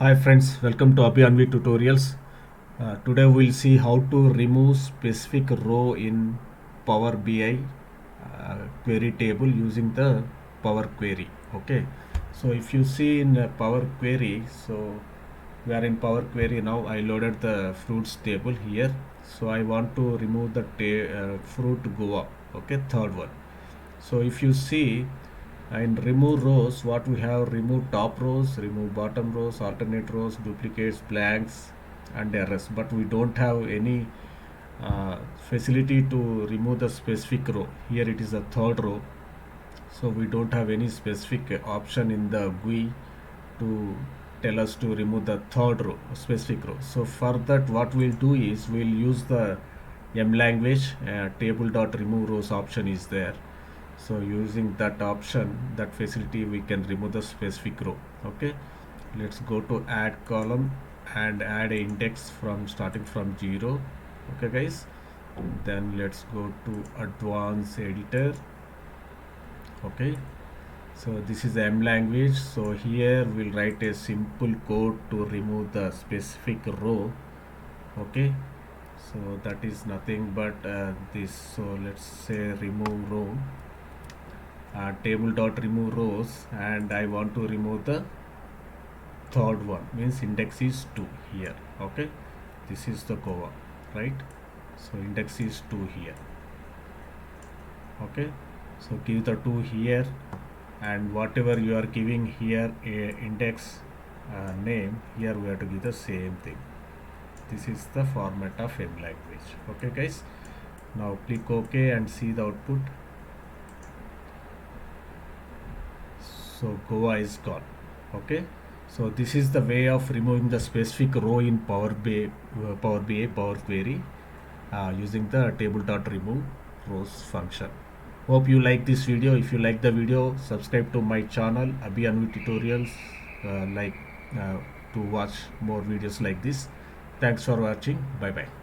Hi friends, welcome to Abhi tutorials. Today we'll see how to remove specific row in Power BI query table using the Power Query. Okay, so if you see in Power Query, so we are in Power Query now. I loaded the fruits table here. So I want to remove the fruit guava. Okay, third one. So if you see in remove rows, what we have: remove top rows, remove bottom rows, alternate rows, duplicates, blanks, and errors. But we don't have any facility to remove the specific row. Here it is a third row, so we don't have any specific option in the GUI to tell us to remove the third row, specific row. So for that, what we'll do is we'll use the M language table dot remove rows option is there. So using that option, that facility, we can remove the specific row. Okay, let's go to add column and add a index from starting from 0. Okay guys, then let's go to advanced editor. Okay, so this is M language. So here we'll write a simple code to remove the specific row. Okay, so that is nothing but this. So let's say remove row, table dot remove rows, and I want to remove the third one, means index is 2 here. Okay, this is the Goa, right? So index is 2 here. Okay, so give the 2 here, and whatever you are giving here index name, here we have to give the same thing. This is the format of M language. Okay guys, now click OK and see the output. So Goa is gone. Okay, so this is the way of removing the specific row in Power BI, Power Query using the table dot remove rows function. Hope you like this video. If you like the video, subscribe to my channel Abhi tutorials, like to watch more videos like this. Thanks for watching. Bye bye.